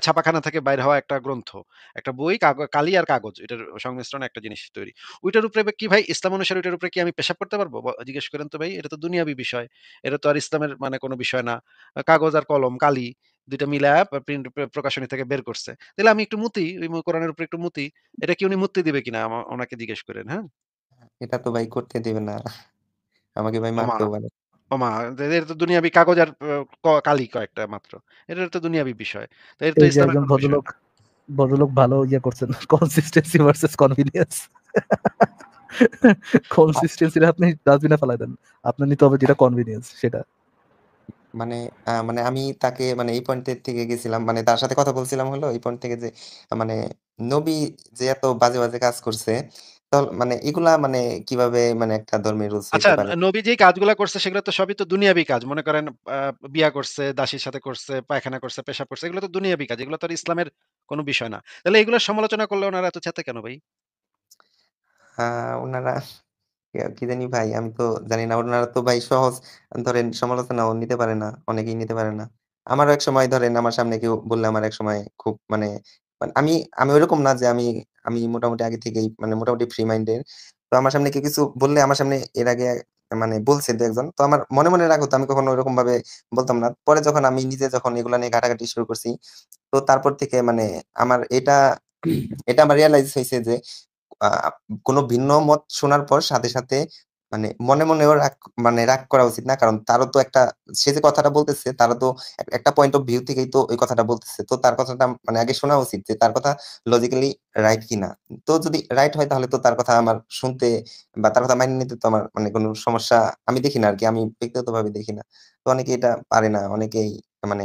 ছাপাখানা থেকে বাইর হওয়া একটা গ্রন্থ। একটা বই কালি আর কাগজ এটার সংমিশ্রণে একটা জিনিস তৈরি। ওইটার উপরে কি ভাই ইসলাম অনুসারে ওইটার উপরে কি আমি পেশাব করতে পারবো? জিজ্ঞেস করেন তো ভাই। এটা তো দুনিয়াবি বিষয়। এটা তো আর ইসলামের মানে কোনো বিষয় না। কাগজ আর কলম, কালি ২ টা মিলায়া প্রিন্ট প্রকাশনী থেকে বের করছে। তাইলে আমি একটু মুতি, ওই কোরআনের উপরে একটু মুতি। এটা কি উনি মুততে দিবে কিনা ওনাকে জিজ্ঞেস করেন, হ্যাঁ? এটা তো ভাই করতে দিবে না। আমাকে ভাই ওমা! মারতেও পারে। ওমা! এটা তো দুনিয়াবি কাগজ আর কালি কয়েকটা মাত্র। এটা তো দুনিয়াবি বিষয়। তো এটা তো এই যে ইসলামের একজন কোন বিষয় ভদ্রলোক, না। ভদ্রলোক ভালো ইয়ে করছেন, কনসিস্টেন্সি ভার্সেস কনভিনিয়েন্স। কনসিস্টেন্সি আপনি ডাস্টবিনে ফেলাই দেন, আপনার নিতে হবে যেটা কনভিনিয়েন্স সেটা। মানে মানে আমি তাকে মানে এই পয়েন্টের থেকে গেছিলাম মানে তার সাথে কথা বলছিলাম হলো এই পয়েন্ট থেকে যে মানে নবী যে এত বাজে কাজ করছে তো মানে এগুলা মানে কিভাবে মানে একটা ধর্মের রুলস আচ্ছা হইতে পারে? নবী যেই কাজগুলা করছে সেগুলো তো সবই তো দুনিয়াবি কাজ। মনে করেন আ বিয়া করছে, দাসীর সাথে করছে, পায়খানা করছে, পেশাব করছে। এগুলো তো দুনিয়াবি কাজ। এগুলো তো আর ইসলামের কোন বিষয় না। তাহলে এগুলোর সমালোচনা করলে উনারা এত চেতে কেন ভাই? উনারা কি জানি ভাই আমি তো জানি না। উনারা তো ভাই সহজ ধরেন সমালোচনাও নিতে পারে না। অনেকেই নিতে পারে না। আমারও একসময় ধরেন আমার সামনে কেউ বললে আমার একসময় খুব মানে আমি আমি ওইরকম না যে আমি মোটামুটি আগে থেকেই মানে মোটামুটি ফ্রি মাইন্ডের। তো আমার সামনে কেউ কিছু বললে আমার সামনে এর আগে মানে বলছে ২-১ জন। তো আমার মনে রাগ হতো। আমি কখনো ওইরকম ভাবে বলতাম না। পরে যখন আমি নিজে যখন এগুলা নিয়ে ঘাটাঘাটি শুরু করছি, তো তারপর থেকে মানে আমার এটা আমার রিয়ালাইজ হইছে যে আ কোন ভিন্ন মত শোনার পর সাথে মানে মনেও রাগ করা উচিত না। কারণ তারও তো একটা সে যে কথাটা বলতেছে তারও তো একটা পয়েন্ট অফ ভিউ থেকেই তো ওই কথাটা বলতেছে। তো তার কথাটা মানে আগে শোনা উচিত যে তার কথা লজিক্যালি রাইট কিনা। তো যদি রাইট হয় তাহলে তো তার কথা আমার শুনতে বা তার কথা মাইনে নিতে তো আমার মানে কোন সমস্যা আমি দেখি না আরকি। আমি ব্যক্তিগতভাবে দেখি না। তো অনেকে এটা পারে না। অনেকেই মানে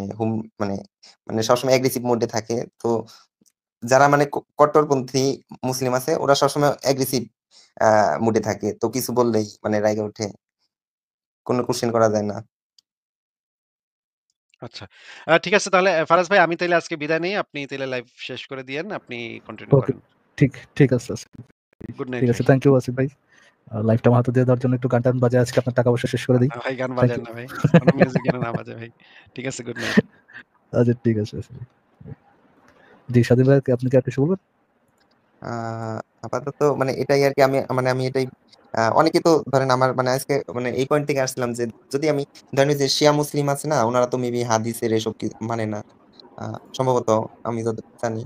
মানে সবসময় অ্যাগ্রেসিভ মোড এ থাকে। তো যারা মানে কট্টরপন্থী মুসলিম আছে ওরা সবসময় অ্যাগ্রেসিভ আ মুড এ থাকে। তো কিছু বললেই মানে রাইগা ওঠে। কোন কোয়েশ্চেন করা যায় না। আচ্ছা। ঠিক আছে তাহলে ফারাজ ভাই আমি তাইলে আজকে বিদায় নেই। আপনি তাইলে লাইভ শেষ করে দিয়েন। আপনি কন্টিনিউ ওকে, করেন। ঠিক ঠিক আছে আসিফ। গুড নাইট ঠিক ভাই। আছে, থ্যাংক ইউ আসিফ ভাই। লাইফটা হাতে দিয়ে দেওয়ার জন্য একটু গান টান বাজে আজকে আপনার টাকা পয়সা শেষ করে দিই। ভাই গান থ্যাংক বাজান ইউ। না ভাই। কোন মিউজিক যেন না বাজে ভাই। ঠিক আছে গুড নাইট। আচ্ছা ঠিক আছে আসিফ ভাই। জি স্বাধীন ভাই, আপনি কি আর কিছু বলবেন? আ আপাতত মানে এটাই আরকি আমি এটাই অনেকে তো ধরেন আমার মানে আজকে মানে এই পয়েন্ট থেকে আসছিলাম যে যদি আমি ধরেন ওই যে শিয়া মুসলিম আছে না? উনারা তো মেবি হাদিসের এসব মানে না। আ সম্ভবত আমি যতটুকু জানি।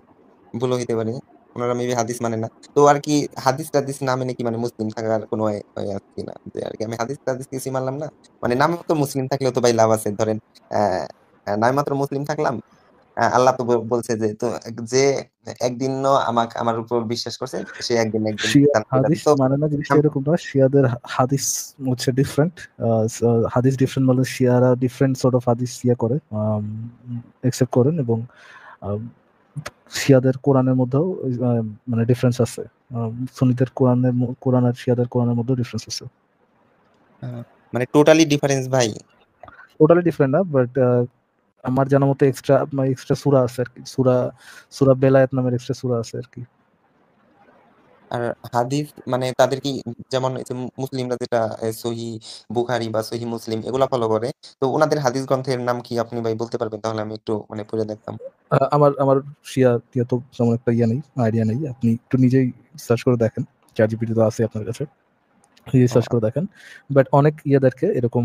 ভুলও হইতে পারে। উনারা মেবি হাদিস মানে না। তো আরকি হাদিস-টাদিস না মেনে কি মানে মুসলিম থাকার কোনো ওয়ে আছে কিনা? যে আরকি আমি হাদিস-টাদিস কিছুই মানলাম না। মানে নামে মাত্র মুসলিম থাকলেও তো ভাই লাভ আছে। ধরেন নামে মাত্র মুসলিম থাকলাম। আল্লাহ তো বলছে যে তো যে একদিনও আমার উপর বিশ্বাস করছে সে একদিন শিয়া জান্নাতে যাবে। হাদিস তো মানে না জিনিসটা এরকম না, শিয়াদের হাদিস হচ্ছে ডিফারেন্ট। হাদিস ডিফারেন্ট মানে শিয়ারা ডিফারেন্ট সর্ট অফ হাদিস করে একসেপ্ট করেন, এবং শিয়াদের কোরআনের মধ্যেও মানে ডিফারেন্স আছে। সুন্নিদের কোরআন আর শিয়াদের কোরআনের মধ্যেও ডিফারেন্স আছে। মানে টোটালি ডিফারেন্স ভাই। টোটালি ডিফারেন্ট না, বাট আমার জানার মতো এক্সট্রা সূরা আছে আর কি। সূরা বেলায়েত নামের এক্সট্রা সূরা আছে আর কি। আর হাদিস মানে তাদের কি যেমন এই যে মুসলিমরা যেটা সহিহ বুখারী বা সহিহ মুসলিম এগুলা ফলো করে, তো ওনাদের হাদিস গ্রন্থের নাম কি আপনি ভাই বলতে পারবেন? তাহলে আমি একটু মানে পড়ে দেখতাম। আমার শিয়া টিয়া তো তেমন একটা আইডিয়া নেই। আপনি একটু নিজেই সার্চ করে দেখেন, ChatGPT তো আছে আপনার কাছে, নিজেই সার্চ করে দেখেন। বাট অনেক ইয়াদেরকে এরকম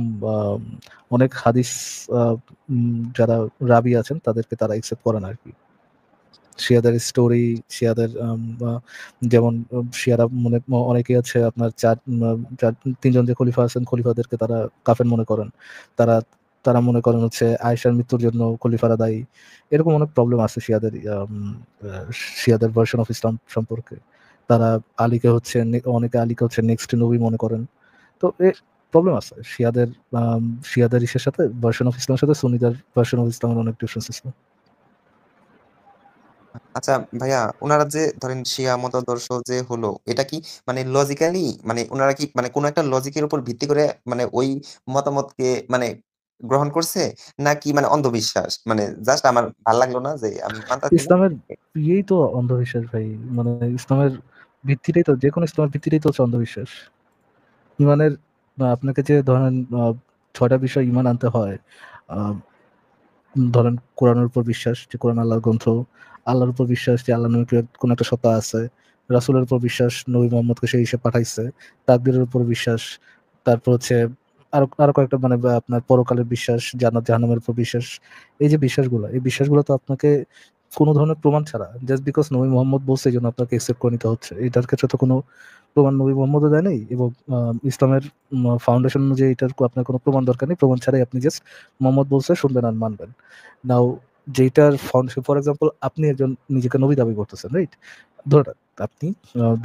অনেক হাদিস যারা রাবি আছেন তাদেরকে তারা একসেপ্ট করে না আর কি। শিয়াদের স্টোরি, শিয়াদের যেমন শিয়ারা অনেকেই আছে আপনার তিনজন যে খলিফা আছেন, খলিফাদেরকে তারা কাফের মনে করেন। তারা তারা মনে করেন হচ্ছে আয়েশার মৃত্যুর জন্য খলিফারা দায়ী। এরকম অনেক প্রবলেম আছে শিয়াদের ভার্সন অফ ইসলাম সম্পর্কে। তারা অনেকে আলীকে হচ্ছে নেক্সট নবী মনে করেন। তো প্রবলেম আছে শিয়াদের ইসের সাথে, ভার্সন অফ ইসলামের সাথে সুন্নিদের ভার্সন অফ ইসলামের অনেক ডিফারেন্স আছে। আচ্ছা ভাইয়া, উনারা যে ধরেন শিয়া মতাদর্শ যে হলো, এটা কি মানে লজিক্যালি মানে উনারা কি মানে কোন একটা লজিকের উপর ভিত্তি করে মানে ওই মতামতকে মানে গ্রহণ করছে, নাকি মানে অন্ধবিশ্বাস? মানে জাস্ট আমার ভাল লাগলো না যে আমি মানতাছি না। ইসলামের ইয়েই তো অন্ধবিশ্বাস ভাই। মানে ইসলামের ইসলামের ভিত্তিটাই তো হচ্ছে অন্ধবিশ্বাস। ইমানের আপনাকে যে ধরেন ৬টা বিষয় ইমান আনতে হয়। আহ, ধরেন কোরআনের উপর বিশ্বাস যে কোরআন আল্লাহর গ্রন্থ, আল্লাহর উপর বিশ্বাস যে আল্লাহ নবীর কোন একটা সত্তা আছে, রাসূলের উপর বিশ্বাস নবী মুহাম্মদকে সেই হিসেবে পাঠাইছে, তাকদীরের উপর বিশ্বাস, তারপর হচ্ছে আরো আরো কয়েকটা মানে আপনার পরকালের বিশ্বাস, জান্নাত জাহান্নামের উপর বিশ্বাস। এই বিশ্বাসগুলো তো আপনাকে কোনো ধরনের প্রমাণ ছাড়া, জাস্ট বিকজ নবী মুহাম্মদ বলছে এই জন্য আপনাকে একসেপ্ট করে নিতে হচ্ছে। এটার ক্ষেত্রে তো কোনো প্রমাণ নবী মুহাম্মদও দেয় নাই, এবং ইসলামের ফাউন্ডেশন অনুযায়ী এটার আপনার কোনো প্রমাণ দরকার নেই। প্রমাণ ছাড়াই আপনি জাস্ট মোহাম্মদ বলছে শুনবেন আর মানবেন। নাও যেটার ফাউন্ডেশন, ফর এক্সাম্পল আপনি একজন নিজেকে নবী দাবি করতেছেন, রাইট? ধরে নেন আপনি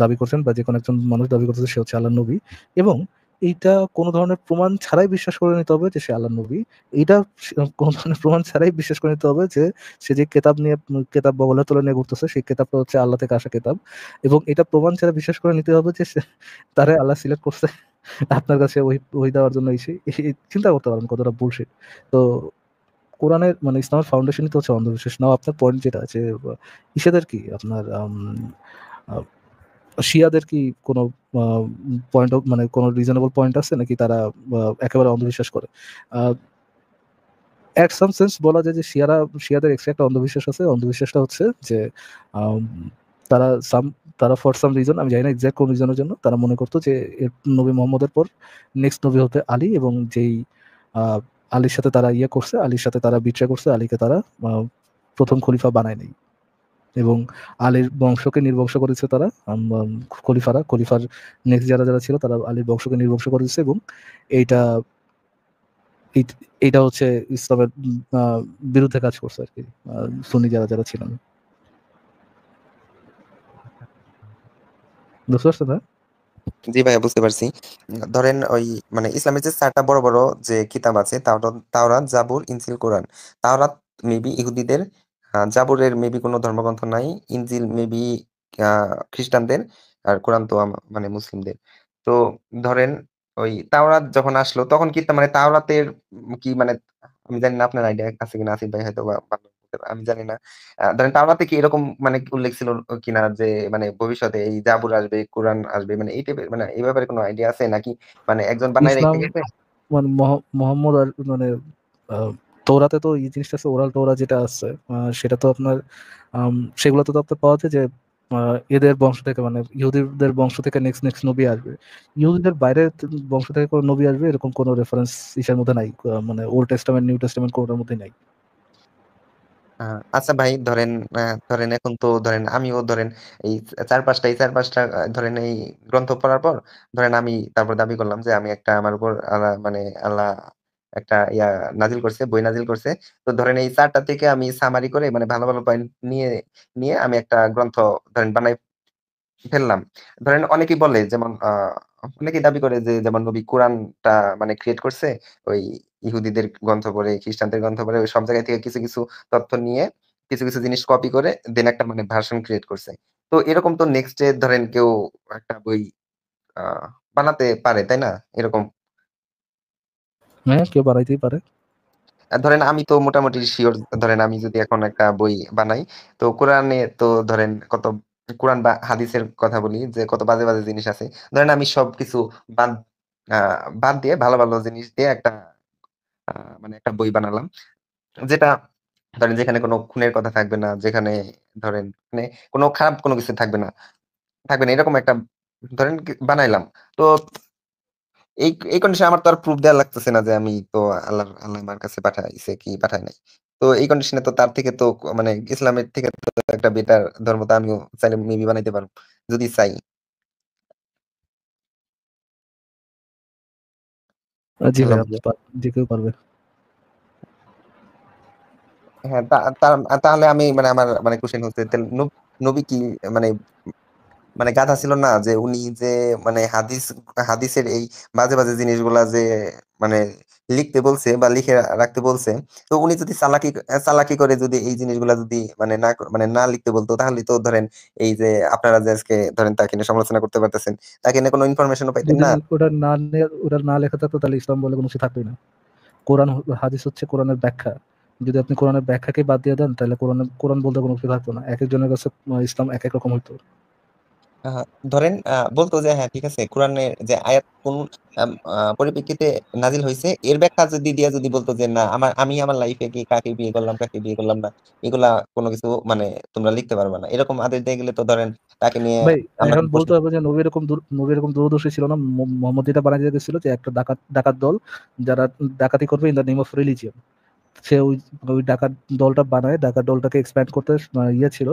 দাবি করছেন, বা যে কোনো একজন মানুষ দাবি করতেছে সে হচ্ছে আল্লাহর নবী, এবং এইটা কোনো ধরনের প্রমাণ ছাড়াই বিশ্বাস করে নিতে হবে যে সে আল্লাহর নবী। এইটা কোনো ধরনের প্রমাণ ছাড়াই বিশ্বাস করে নিতে হবে যে সে যে কেতাব বগলে তুলে নিয়ে ঘুরতেছে সেই কেতাবটা হচ্ছে আল্লাহ থেকে আসা কেতাব, এবং এটা প্রমাণ ছাড়া বিশ্বাস করে নিতে হবে যে তারে আল্লাহ সিলেক্ট করছে আপনার কাছে ওই দেওয়ার জন্য। চিন্তা করতে পারেন কতটা বুলশিট। তো কোরআনের মানে ইসলামের ফাউন্ডেশনই তো হচ্ছে অন্ধবিশ্বাস। নাও আপনার পয়েন্ট যেটা আছে, ইসেদের কি আপনার আহ, শিয়াদের কি কোনো পয়েন্ট মানে কোনো রিজনেবল পয়েন্ট আছে নাকি তারা একেবারে অন্ধবিশ্বাস করে? এট সাম সেন্স বলা যায় যে শিয়াদের এক্সট্রা একটা অন্ধবিশ্বাস আছে। অন্ধবিশ্বাসটা হচ্ছে যে আম, তারা সাম তারা ফর সাম রিজন, আমি জানি না এক্সাক্ট কোন রিজনের জন্য, তারা মনে করতো যে নবী মোহাম্মদের পর নেক্সট নবী হতে আলী, এবং যেই আহ, আলীর সাথে তারা করছে, আলীর সাথে তারা বিট্রে করছে, আলীকে তারা প্রথম খলিফা বানায় নাই, এবং আলীর বংশকে নির্বংশ করেছে তারা। খলিফার নেক্সট যারা যারা ছিল তারা আলীর বংশকে নির্বংশ করেছে, এবং এইটা এইটা হচ্ছে ইসলামের বিরুদ্ধে কাজ করছে আর কি, সুন্নি যারা যারা ছিলেন। বুঝতে পারছেন না? জি ভাইয়া, বুঝতে পারছি। ধরেন ওই মানে ইসলামের যে 4টা বড় বড় যে কিতাব আছে, তাওরাত, জাবুর, ইনজিল, কোরআন। তাওরাত মেবি ইহুদিদের, জাবুরের মেবি কোনো ধর্মগ্রন্থ নাই, ইনজিল মেবি খ্রিস্টানদের, আর কোরআন তো মানে মুসলিমদের। তো ধরেন ওই তাওরাত যখন আসলো তখন কি মানে তাওরাতের কি মানে আমি জানি না, আপনার আইডিয়া আছে কিনা, আসিফ ভাই হয়তো বা ভালো বলতে পারে, আমি জানি না। ধরেন তাওরাতে কি এরকম মানে উল্লেখ ছিল কিনা যে মানে ভবিষ্যতে এই জাবুর আসবে, কোরআন আসবে, মানে এই টাইপের, মানে এই ব্যাপারে কোনো আইডিয়া আছে নাকি মানে একজন বানাই ইসলাম রেখে গেছে? মানে মোহাম্মদ আর মানে আহ, তৌরাতে তো এই জিনিসটা আছে, ওরাল টোরা যেটা আছে সেটা তো আপনার সেগুলোতে তো আপনার পাওয়া যায় যে এদের বংশ থেকে মানে ইহুদিদের বংশ থেকে নেক্সট নেক্সট নবী আসবে। ইহুদিদের বাইরের বংশ থেকে কোনো নবী আসবে এরকম কোনো রেফারেন্স ইসের মধ্যে নাই। মানে ওল্ড টেস্টামেন্ট নিউ টেস্টামেন্ট কোনোটার মধ্যে নাই। আচ্ছা ভাই, ধরেন ধরেন এখন তো ধরেন আমিও ধরেন এই চার পাঁচটা ধরেন এই গ্রন্থ পড়ার পর ধরেন আমি তারপর দাবি করলাম যে আমি একটা আমার উপর আল্লাহ মানে আল্লাহ একটা নাজিল করছে, বই নাজিল করছে। তো ধরেন এই ৪ টা থেকে আমি সামারি করে মানে ভালো, ভালো পয়েন্ট নিয়ে, নিয়ে আমি একটা গ্রন্থ ধরেন বানাই ফেললাম। ধরেন অনেকেই বলে যেমন অনেকেই দাবি করে যে যেমন নবী কোরআনটা মানে ক্রিয়েট করছে ওই ইহুদিদের গ্রন্থ পড়ে, খ্রিস্টানদের গ্রন্থ পড়ে ওই সব জায়গা থেকে কিছু, কিছু তথ্য নিয়ে কিছু, কিছু জিনিস কপি করে দেন একটা মানে ভার্সন ক্রিয়েট করছে। তো এরকম তো নেক্সট ডে ধরেন কেউ একটা বই আ বানাতে পারে, তাই না? এরকম হ্যাঁ, কেউ বানাইতেই পারে। ধরেন আমি তো মোটামুটি সিওর ধরেন আমি যদি এখন একটা বই বানাই তো কোরআনে তো ধরেন কত কোরআন বা হাদিসের কথা বলি যে কত বাজে বাজে জিনিস আছে। ধরেন আমি সবকিছু বাদ বাদ দিয়ে ভালো ভালো জিনিস দিয়ে একটা মানে একটা বই বানালাম যেটা ধরেন যেখানে কোনো খুনের কথা থাকবে না, যেখানে ধরেন মানে কোনো খারাপ কোনো কিছু থাকবে না এরকম একটা ধরেন বানাইলাম। তো এই কন্ডিশনে আমার তো আর প্রুফ দেওয়া লাগতেছে না যে আমি তো আল্লাহ আমার কাছে পাঠাইছে কি পাঠায় নাই। তো এই কন্ডিশনে তো তার থেকে তো মানে ইসলামের থেকে তো একটা বেটার ধর্ম তো আমিও চাইলে মেবি বানাইতে পারবো যদি চাই। জি হ্যালো ভাই, আপনি ভাইয়া। যে কেউ পারবে। হ্যাঁ, তাহলে আমি মানে আমার মানে কোশ্চেন হচ্ছে তাহলে নবী কি মানে মানে গাধা ছিল না যে উনি যে মানে হাদিসের এই বাজে বাজে জিনিসগুলা যে মানে লিখতে বলছে বা লিখে রাখতে বলছে। তো উনি যদি চালাকি করে যদি এই জিনিসগুলা যদি মানে না লিখতে বলতো তাহলে তো ধরেন এই যে আপনারা যে আজকে ধরেন তাকে নিয়ে সমালোচনা করতে পারতেছেন তাকে নিয়ে কোনো ইনফরমেশনও পাইতেন যদি না। ওটা না লেখা থাকতো তাহলে ইসলাম বলে কোনো কিছু থাকবেই না। হাদিস হচ্ছে কোরআনের ব্যাখ্যা। যদি আপনি কোরআনের ব্যাখ্যাকে বাদ দিয়ে দেন তাহলে কোরআন বলতে কোনো কিছু থাকতো না। এক একজনের কাছে ইসলাম এক এক রকম হইতো। আহ, ধরেন বলতো যে হ্যাঁ ঠিক আছে কোরআনের যে আয়াত কোন পরিপ্রেক্ষিতে নাজিল হয়েছে এর ব্যাখ্যা যদি দিয়া যদি বলতো যে না আমি আমার লাইফে কি কাকে বিয়ে করলাম কাকে বিয়ে করলাম না এগুলা কোনো কিছু মানে তোমরা লিখতে পারবে না এরকম আদেশ দিয়ে গেলে তো ধরেন তাকে নিয়ে ভাই, আমরা এখন কোনো প্রশ্ন। বলতে হবে যে নবী এরকম দূরদর্শী ছিল না। মোহাম্মদ এটা বানিয়ে দিয়ে গেছিল যে একটা ডাকাত ডাকাত দল যারা ডাকাতি করবে in the name of religion. সে ওই ওই ডাকাত দলটা বানায়, ডাকাত দলটাকে এক্সপ্যান্ড করতে ইয়ে ছিল,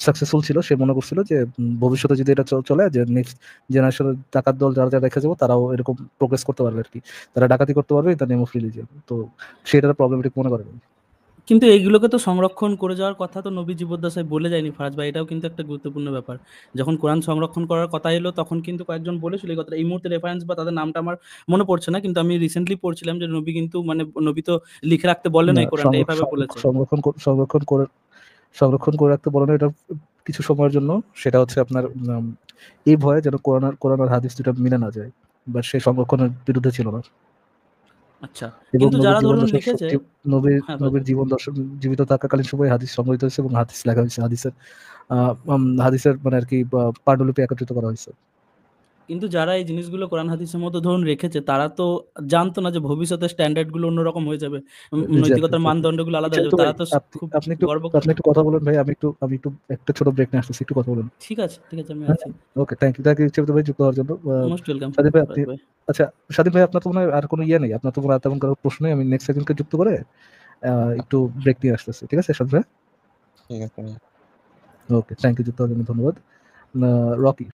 সাকসেসফুল ছিল। সে মনে করছিল যে ভবিষ্যতে যদি এটা চলে যে নেক্সট জেনারেশনের ডাকাত দল যারা যারা রেখে যাবো তারাও এরকম প্রোগ্রেস করতে পারবে আর কি। তারা ডাকাতি করতে পারবে in the name of religion. তো সেটার প্রবলেমেটিক মনে করেন। কিন্তু এইগুলোকে তো সংরক্ষণ করে যাওয়ার কথা তো নবী জীবদ্দশায় বলে যায়নি ফারাজ ভাই, এটাও কিন্তু একটা গুরুত্বপূর্ণ ব্যাপার। যখন কোরআন সংরক্ষণ করার কথা এলো তখন কিন্তু কয়েকজন বলেছিল এই কথাটা, এই মুহূর্তে রেফারেন্স বা তাদের নামটা আমার মনে পড়ছে না, কিন্তু আমি রিসেন্টলি পড়ছিলাম যে নবী কিন্তু মানে নবী তো লিখে রাখতে বলে না না, এই কোরআনটা, এইভাবে বলেছে। সংরক্ষণ করে রাখতে বলে না এটা কিছু সময়ের জন্য। সেটা হচ্ছে আপনার এই ভয়ে যেন কোরআন আর হাদিস দুটো মিলে না যায়, বাট সে সংরক্ষণের বিরুদ্ধে ছিল না। আচ্ছা, এবং কিন্তু যারা ধরুন লিখেছে, হ্যাঁ বলেন। নবীর জীবন দর্শন জীবিত থাকাকালীন সময় হাদিস সংগঠিত হয়েছে এবং হাদিস লেখা হয়েছে। হাদিসের মানে আর কি পাণ্ডুলিপি একত্রিত করা হয়েছে। কিন্তু যারা এই জিনিসগুলো কোরআন হাদিসের মতো ধরুন রেখেছে তারা তো জানতো না যে ভবিষ্যতে স্ট্যান্ডার্ড গুলো অন্যরকম হয়ে যাবে, এক্স্যাক্টলি, নৈতিকতার মানদণ্ডগুলো আলাদা হয়ে তো যাবে, ভাই তারা তো খুব আপনি একটু গর্ব। কথা বলেন ভাই। আমি একটু একটা ছোট ব্রেক নিয়ে আসতেছি, একটু কথা বলেন। ঠিক আছে ঠিক আছে, আমি হ্যাঁ, আছি। ওকে, থ্যাংক ইউ ইচ্ছামিত ভাই যুক্ত হওয়ার জন্য। মোস্ট ওয়েলকাম স্বাধীন ভাই আপনি, ফারাজ ভাই। আচ্ছা স্বাধীন ভাই, আপনার তো মনে হয় আর কোনো ইয়ে নেই, আপনার তো মনে হয় তেমন কোনো প্রশ্ন নেই। আমি নেক্সট একজনকে যুক্ত করে একটু ব্রেক নিয়ে আসতেছি, ঠিক আছে স্বাধীন ভাই? ঠিক আছে। ওকে, থ্যাংক ইউ, যুক্ত হওয়ার জন্য ধন্যবাদ। রকি।